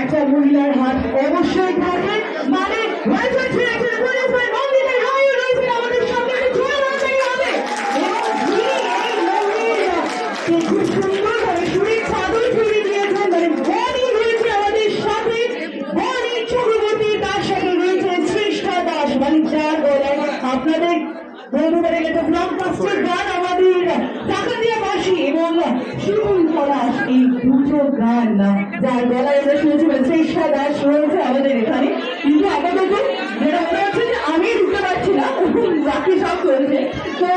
একটা মহিলার হাত অবশ্যই থাকে, মানে আমাদের সঙ্গে হবে খুব সুন্দর করে শরীর চাদর ছড়িয়ে দিয়েছেন, মানে বনি রয়েছে আমাদের সাথে, বনি চক্রবর্তী, তার সাথে রয়েছে শ্রেষ্ঠা দাস, মানে যার গলায় আপনাদের বন্ধুবারে একটা ব্লকবাস্টার গান আমাদের টাকাদিয়াবাসী এবং শিবুল পলাশ, এই দুটো গান যার গলায় আমরা শুনেছি, শ্রেষ্ঠা দাস রয়েছে আমাদের এখানে। কিন্তু আপাতত যেটা মনে হচ্ছে যে আমি ঢুকতে পারছি না, বাকি সব চলছে। তো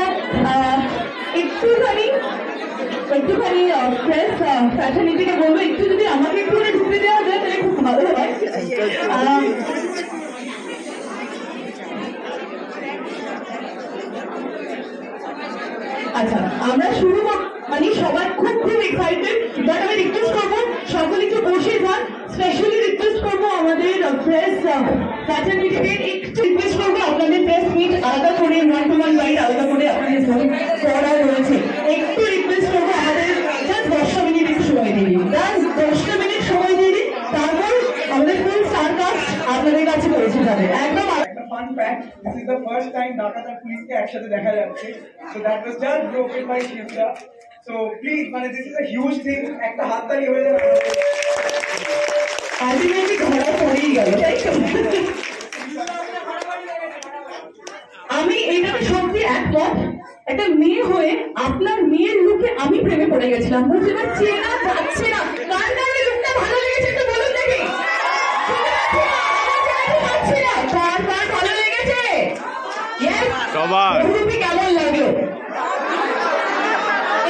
একটুখানি প্রেস ফ্যাশনিটিকে বলবো একটু যদি আমাকে একটু ঢুকতে দেওয়া যায় তাহলে খুব ভালো হয়। আচ্ছা, আমরা শুরু মানে সবাই খুব খুব এক্সাইটেড, বাট আমি রিকোয়েস্ট করবো সকলে একটু বসে যান। স্পেশালি রিকোয়েস্ট করবো আমাদের প্রেস ফ্যাশনিটিকে একটু রিকোয়েস্ট করবো, আপনাদের প্রেস মিট আলাদা করে, ওয়ান টু ওয়ান গাইড আলাদা করে আপনাদের করা রয়েছে, একটু রিকোয়েস্ট করবো আমাদের জাস্ট 10টা মিনিট একটু সময় দিয়ে দিন, জাস্ট 10টা মিনিট সময় দিয়ে দিন, তারপর আমাদের ফুল সারকাস্ট আপনাদের কাছে পৌঁছে যাবে একদম। Fun fact, this is the first time Dhaka police ke eksathe dekha jacche, so that was just broken by Shivda. So please, মানে this is a huge thing, একটা হাততালি হয়ে যাবে। আলটিমেটলি ধরা পড়েই গেল, তাই তো? আমি এটাতে সত্যি একমত। একটা মেয়ে হয়ে আপনার মেয়ের লুকে আমি প্রেমে পড়ে গেছিলাম, বুঝতে পারছি না, যাচ্ছে না, কার কার লুকটা ভালো লেগেছে একটু বলুন দেখি। কেমন লাগলো?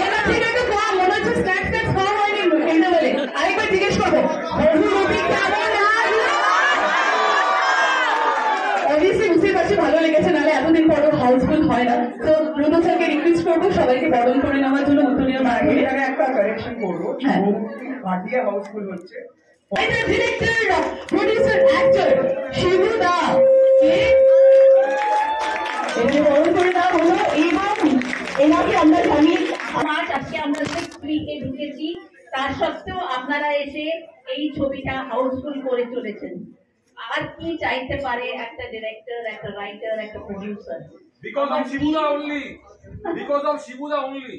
এবার থেকে একটু মনে হচ্ছে স্ন্যাক্স খাওয়া হয়নি খেলতে বলে, আরেকবার জিজ্ঞেস করবো বহুরূপী কেমন লাগলো? অবভিয়াসলি বুঝতে পারছি ভালো লেগেছে, নাহলে এতদিন পরও হাউসফুল হয় না। তো রুদু স্যারকে রিকোয়েস্ট করবো সবাইকে বরণ করে নেওয়ার জন্য উত্তরীয় মার্গে একটা কারেকশন করবো, ভাটিয়া হাউসফুল হচ্ছে। ডিরেক্টর, প্রডিউসার, অ্যাক্টর শিবু দা বরণ করে দেওয়া হলো, এবং এনাকে আমরা জানি আজকে আমরা 6 ঢুকেছি, তার সত্ত্বেও আপনারা এসে এই ছবিটা হাউসফুল করে চলেছেন। আর কি চাইতে পারে একটা ডিরেক্টর, একটা রাইটার, একটা producer? Because of Shibuda only. Because of Shibuda only.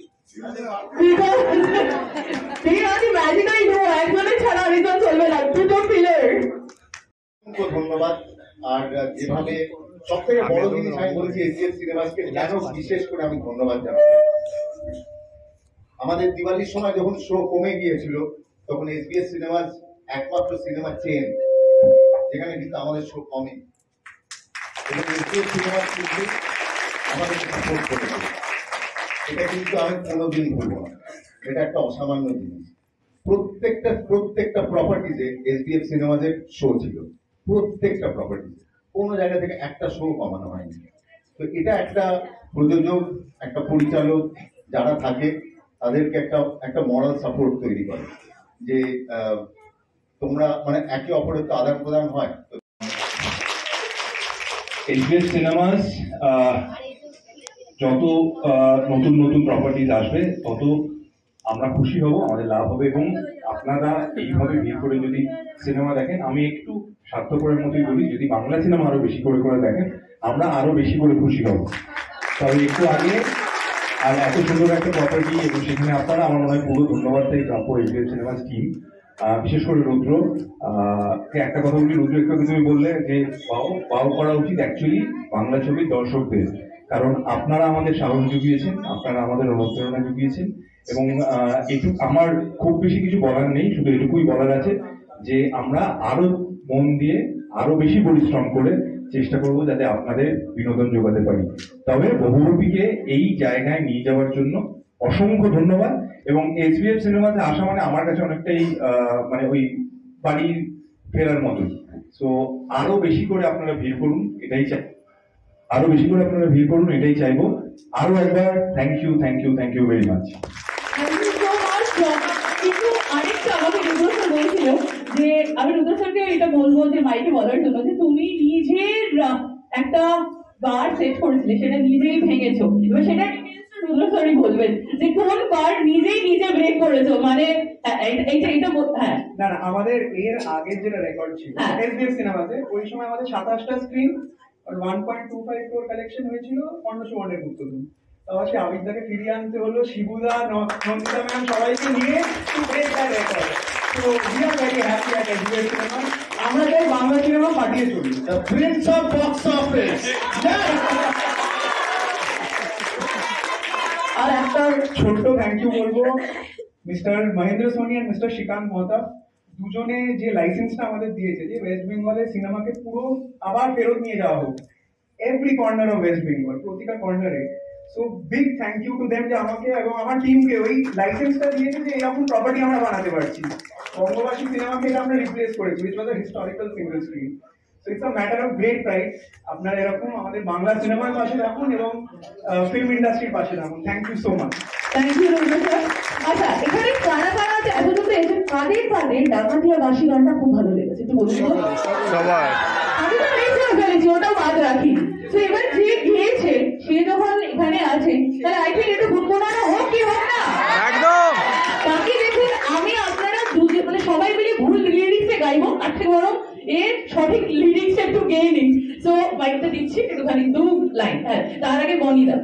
Magical ডো একজনের ছাড়া আরেকজন চলবে না, দুটো পিলার। ধন্যবাদ। আর যেভাবে সব থেকে বড় জিনিস আমি বলছি এসবিএফ সিনেমাসকে কেন বিশেষ করে আমি ধন্যবাদ জানাই। আমাদের দিওয়ালির সময় যখন শো কমে গিয়েছিল তখন এসবিএফ সিনেমাস একমাত্র সিনেমা চেন যেখানে কিন্তু আমাদের শো কমে, এবং এসবিএফ সিনেমাস কিন্তু আমাদের সাপোর্ট করেছে। এটা কিন্তু আমি কোনোদিন ভুলবো না, এটা একটা অসামান্য জিনিস। প্রত্যেকটা প্রপার্টিজে এসবিএফ সিনেমাসের শো ছিল, প্রত্যেকটা প্রপার্টিজে কোনো জায়গা থেকে একটা শো কমানো হয়নি। তো এটা একটা প্রযোজক, একটা পরিচালক যারা থাকে তাদেরকে একটা মরাল সাপোর্ট তৈরি করে, যে তোমরা মানে একে অপরের তো আদান প্রদান হয়। এসবিএফ সিনেমাস যত নতুন নতুন প্রপার্টিজ আসবে তত আমরা খুশি হব, আমাদের লাভ হবে, এবং আপনারা এইভাবে ভিড় করে যদি সিনেমা দেখেন, আমি একটু স্বার্থপরের মতোই বলি, যদি বাংলা সিনেমা আরো বেশি করে দেখেন আমরা আরো বেশি করে খুশি হব। তবে একটু আগে আর এত সুন্দর একটা প্রপার্টি, এবং সেখানে আপনারা আমার মনে হয় পুরো ধন্যবাদ দেয় প্রাপ্য এসবিএফ সিনেমাস টিম, বিশেষ করে রুদ্র। একটা কথা বলি, রুদ্র একটু তুমি বললে যে বাউ করা উচিত অ্যাকচুয়ালি বাংলা ছবির দর্শকদের, কারণ আপনারা আমাদের সাহস জুগিয়েছেন, আপনারা আমাদের অনুপ্রেরণা জুগিয়েছেন, এবং এটুকু আমার খুব বেশি কিছু বলার নেই, শুধু এটুকুই বলার আছে যে আমরা আরো মন দিয়ে আরো বেশি পরিশ্রম করে চেষ্টা করব যাতে আপনাদের বিনোদন যোগাতে পারি। তবে বহুরূপীকে এই জায়গায় নিয়ে যাওয়ার জন্য অসংখ্য ধন্যবাদ। এবং এসবিএফ সিনেমাতে আসা মানে আমার কাছে অনেকটাই মানে ওই বাড়ি ফেরার মতোই। সো আরো বেশি করে আপনারা ভিড় করুন, এটাই চাই। আরো বেশি করে আপনারা ভিড় করুন, এটাই চাইবো। আরো একবার thank you very much. Thank you so much. কিন্তু আরেকটা আমাকে রুদ্র স্যার বলছিল যে আমি রুদ্র স্যারকে এটা বলবো যে মাইকে বলার জন্য যে তুমি নিজের একটা বার সেট করেছিলে, সেটা নিজেই ভেঙেছো। এবার সেটা রুদ্র স্যারই বলবেন যে কোন বার নিজেই নিজে ব্রেক করেছো, মানে এইটা হ্যাঁ না না, আমাদের এর আগের যেটা রেকর্ড ছিল হ্যাঁ। এসবিএফ সিনেমাতে, ওই সময় আমাদের 27টা স্ক্রিন আর 1.25 ক্রোর কালেকশন হয়েছিল 1500 ওয়ানের উত্তোলন। তো আজকে আবিদদাকে ফিরিয়ে আনতে হলো, শিবুদা, নন্দিতা ম্যাম সবাইকে নিয়ে টু ব্রেক দ্যাট রেকর্ড। তো we are very happy at SBF cinema. আমরা চাই বাংলা সিনেমা ফাটিয়ে চলি। The Prince of Box Office. আর একটা ছোট্ট থ্যাংক ইউ বলবো মিস্টার মহেন্দ্র সোনি আর মিস্টার শ্রীকান্ত মহতাব, দুজনে যে লাইসেন্সটা আমাদের দিয়েছে যে ওয়েস্ট বেঙ্গলের সিনেমাকে পুরো আবার ফেরত নিয়ে যাওয়া হোক, every corner of West Bengal, প্রতিটা কর্নারে। So big thank you to them যে আমাকে এবং আমার টিমকে ওই লাইসেন্সটা দিয়েছে যে এরকম প্রপার্টি আমরা বানাতে পারছি। বঙ্গবাসী সিনেমাকে এটা আমরা রিপ্লেস করেছি, which was a historical single screen. So it's a matter of great pride. আপনারা এরকম আমাদের বাংলা সিনেমার পাশে রাখুন এবং ফিল্ম ইন্ডাস্ট্রির পাশে রাখুন। Thank you so much. Thank you Rudra sir. আচ্ছা, এখানে কারা কারা আছে এতটুকু এসে কাদের ডাকাতিয়া বাসি গানটা খুব ভালো লেগেছে একটু বলুন তো? আমি তো রেখে ফেলেছি, ওটাও বাদ রাখি। তো এবার যে গিয়েছে সে যখন এখানে আছে তাহলে আই থিঙ্ক একটু গুনগুনানো হোক কি হোক না একদম। বাকি দেখুন আমি আপনারা মানে সবাই মিলে ভুল লিরিক্সে গাইবো, তার থেকে বরং এর সঠিক লিরিক্স একটু গেয়ে নিন। তো মাইকটা দিচ্ছি একটুখানি 2 লাইন। হ্যাঁ, তার আগে বনিদা।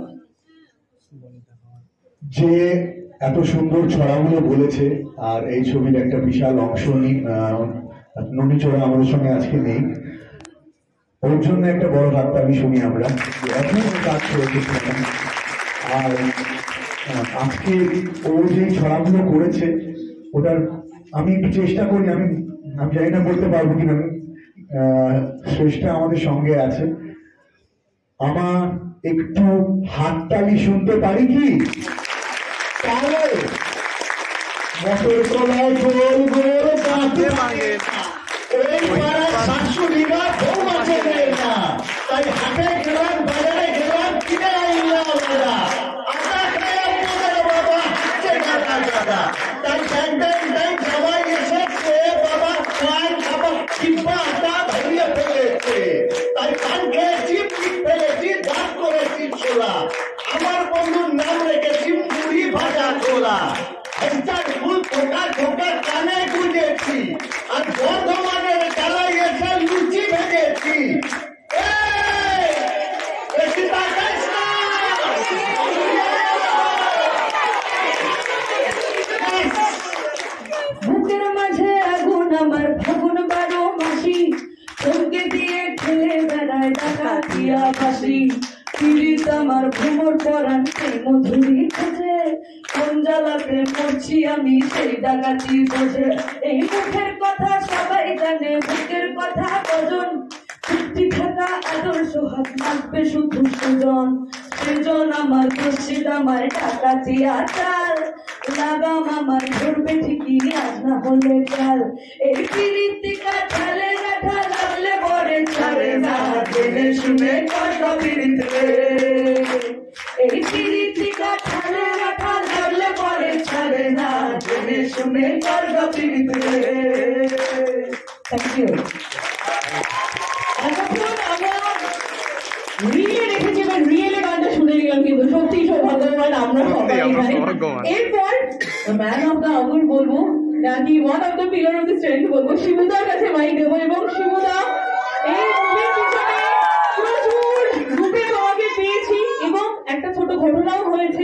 যে এত সুন্দর ছড়াগুলো বলেছে আর এই ছবির একটা বিশাল অংশ ননিচড়া আমাদের সঙ্গে আজকে নেই, ওর জন্য একটা বড় হাততালি শুনি আমরা, এত কাজ করেছে। আর আজকে ও যে ছড়াগুলো করেছে ওটার আমি একটু চেষ্টা করি, আমি জানি না বলতে পারবো কিনা, আমি শ্রেষ্ঠা আমাদের সঙ্গে আছে, আমার একটু হাততালি শুনতে পারি কি? মটর কলায় গোল গোল কাঁদতে পারে এই পাড়ার শাশুড়িরা বউ আছে না, তাই হাটে গেলাম বাজারে গেলাম কিনে আইলাম দাদা, আটা খায় আপনাদের বাবা হাতে কাটা দাদা, তাই ব্যাং ব্যাং ব্যাং সবাই এসেছে বাবা পান খাবার চিপা আটা ধরিয়ে ফেলেছে, তাই পান খেয়েছি পিঠ ফেলেছি দাঁত করেছি ছোলা, আমার বন্ধুর নাম রেখেছি মুড়ি ভাজা ছোলা, ফুল ঠোকা ঠোকা কানে গুঁজেছি আর বর্ধমানের ডালাই এসে লুচি ভেজেছি। বুকের মাঝে আগুন আমার ফাগুন 12 মাসি, চোখে দিয়ে ঠেলে বেড়ায় ডাকাতিয়া বাসি, পীড়িত আমার ভ্রমর পরাণ সেই মধুরি খোঁজে, কোন জ্বালাতে মরছি আমি সেই ডাকাতি বোঝে, এই মুখের কথা সবাই জানে বুকের কথা কজন, চুক্তি থাকা আদর্শ হাত মাখবে শুধু সুজন, সেজন আমার দুশ্চিত আমার ডাকাতিয়া চাল, লাগাম আমার ধরবে ঠিকই আজ না হলে কাল, এই পীড়িতিকা ঢালে রাখা লাগলে পরে ছাড়ে না, জেনে শুনে কষ্ট পীড়িতে, এই পীড়িতিকা ঢালে রাখা লাগলে পরে ছাড়ে না, জেনে শুনে কষ্ট পীড়িতে। Thank you. এতক্ষণ আমরা রিয়েলে রেখেছি বা রিয়েলে গানটা শুনে নিলাম, কিন্তু সত্যি সৌভাগ্যবান আমরা সবাই এখানে। এরপর ম্যান অফ দ্য আওয়ার বলবো নাকি one of the pillar of the strength বলবো, শিবুদার কাছে মাইক দেবো। এবং শিবুদা এই মুভির পিছনে প্রচুর রূপে তোমাকে পেয়েছি এবং একটা ছোট ঘটনাও হয়েছে,